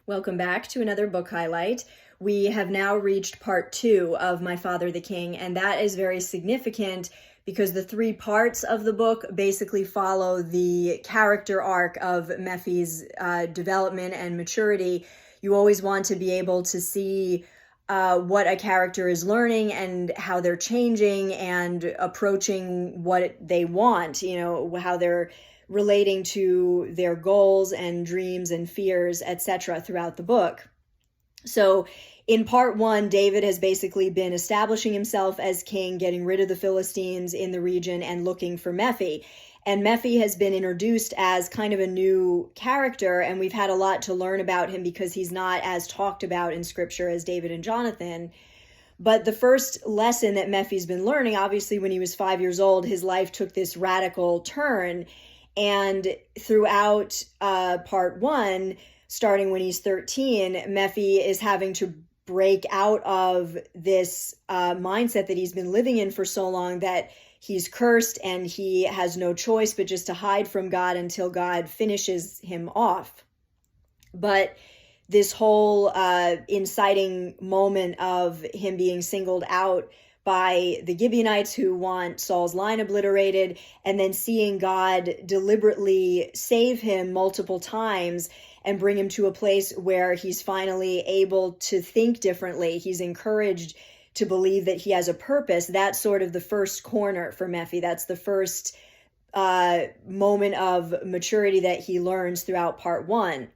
Welcome back to another book highlight. We have now reached part 2 of My Father the King, and that is very significant because the 3 parts of the book basically follow the character arc of Mephi's development and maturity. You always want to be able to see what a character is learning and how they're changing and approaching what they want, how they're relating to their goals and dreams and fears, etc., throughout the book. So in part 1, David has basically been establishing himself as king, getting rid of the Philistines in the region and looking for Mephi. And Mephi has been introduced as kind of a new character, and we've had a lot to learn about him because he's not as talked about in scripture as David and Jonathan. But the first lesson that Mephi's been learning, obviously when he was 5 years old, his life took this radical turn. And throughout part 1, starting when he's 13, Mephi is having to break out of this mindset that he's been living in for so long, that he's cursed and he has no choice but just to hide from God until God finishes him off. But this whole inciting moment of him being singled out by the Gibeonites who want Saul's line obliterated, and then seeing God deliberately save him multiple times and bring him to a place where he's finally able to think differently. He's encouraged to believe that he has a purpose. That's sort of the first corner for Mephi. That's the first moment of maturity that he learns throughout part 1.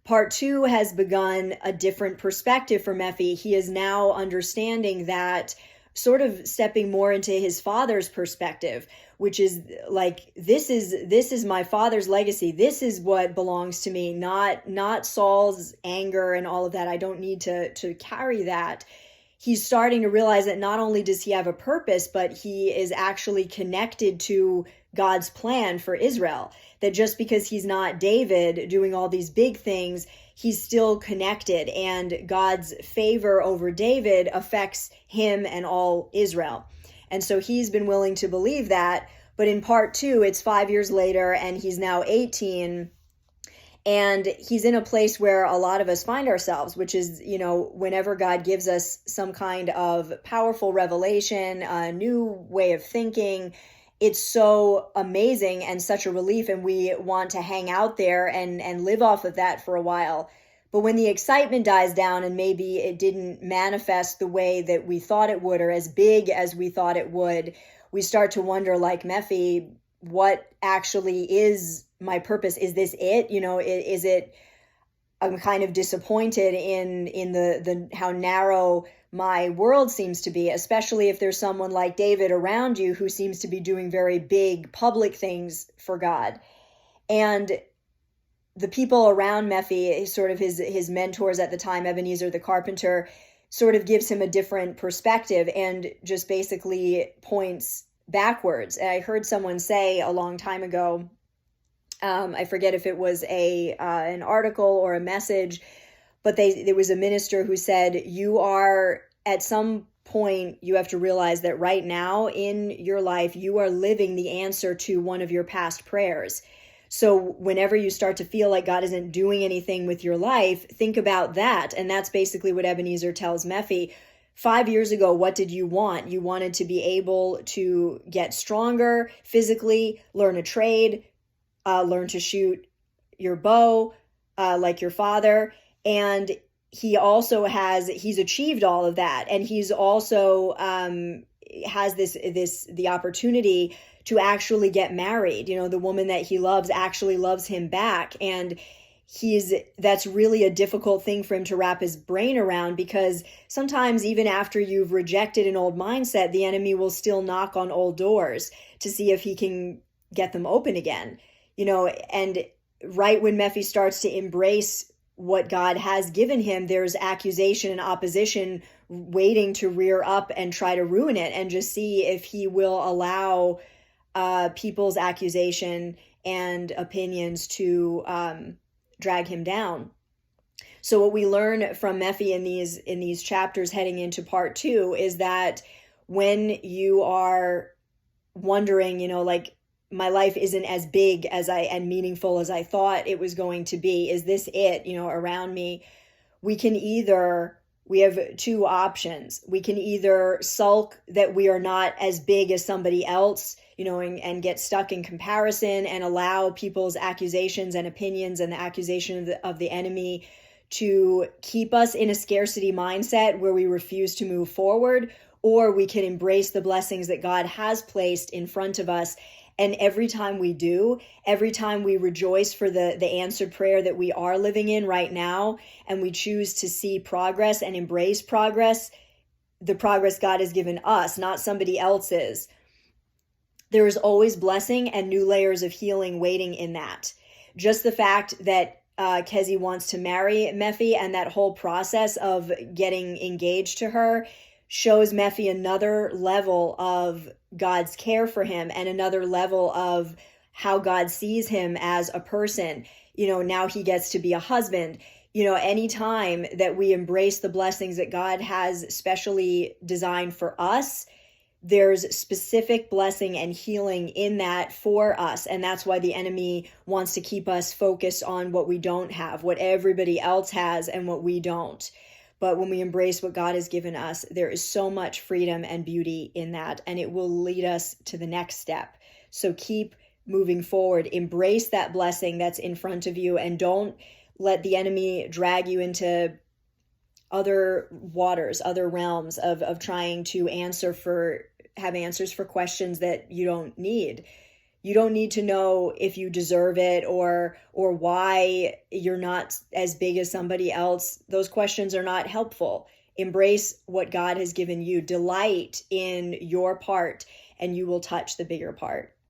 Part 2 has begun a different perspective for Mephi. He is now understanding that, sort of stepping more into his father's perspective, which is like, this is my father's legacy. This is what belongs to me, not Saul's anger and all of that. I don't need to carry that. He's starting to realize that not only does he have a purpose, but he is actually connected to God's plan for Israel. That just because he's not David doing all these big things, he's still connected, and God's favor over David affects him and all Israel. And so he's been willing to believe that. But in part 2, it's 5 years later, and he's now 18. And he's in a place where a lot of us find ourselves, which is, whenever God gives us some kind of powerful revelation, a new way of thinking, it's so amazing and such a relief, and we want to hang out there and live off of that for a while. But when the excitement dies down and maybe it didn't manifest the way that we thought it would, or as big as we thought it would, we start to wonder, like Mephi, what actually is my purpose? Is this it? Is it, I'm kind of disappointed in the how narrow my world seems to be, especially if there's someone like David around you who seems to be doing very big public things for God. And the people around Mephi, sort of his mentors at the time, Ebenezer the carpenter, sort of gives him a different perspective and just basically points backwards. And I heard someone say a long time ago, I forget if it was an article or a message, but there was a minister who said, you are, at some point, you have to realize that right now in your life, you are living the answer to one of your past prayers. So whenever you start to feel like God isn't doing anything with your life, think about that. And that's basically what Ebenezer tells Mephi. 5 years ago, what did you want? You wanted to be able to get stronger physically, learn a trade, learn to shoot your bow like your father. And he's achieved all of that. And he's also has the opportunity to actually get married. The woman that he loves actually loves him back. And that's really a difficult thing for him to wrap his brain around, because sometimes even after you've rejected an old mindset, the enemy will still knock on old doors to see if he can get them open again. And right when Mephi starts to embrace what God has given him, there's accusation and opposition waiting to rear up and try to ruin it, and just see if he will allow people's accusation and opinions to drag him down. So what we learn from Mephi in these chapters heading into part 2 is that when you are wondering, my life isn't as big as and meaningful as I thought it was going to be. Is this it, around me? We have two options. We can either sulk that we are not as big as somebody else, and get stuck in comparison and allow people's accusations and opinions and the accusation of the enemy to keep us in a scarcity mindset where we refuse to move forward, or we can embrace the blessings that God has placed in front of us. And every time we do, every time we rejoice for the answered prayer that we are living in right now, and we choose to see progress and embrace progress, the progress God has given us, not somebody else's, there is always blessing and new layers of healing waiting in that. Just the fact that Kezi wants to marry Mephi, and that whole process of getting engaged to her shows Mephi another level of God's care for him and another level of how God sees him as a person. Now he gets to be a husband. Anytime that we embrace the blessings that God has specially designed for us, there's specific blessing and healing in that for us. And that's why the enemy wants to keep us focused on what we don't have, what everybody else has and what we don't. But when we embrace what God has given us, there is so much freedom and beauty in that, and it will lead us to the next step. So keep moving forward, embrace that blessing that's in front of you, and don't let the enemy drag you into other waters, other realms of trying to have answers for questions that you don't need. You don't need to know if you deserve it or why you're not as big as somebody else. Those questions are not helpful. Embrace what God has given you. Delight in your part, and you will touch the bigger part.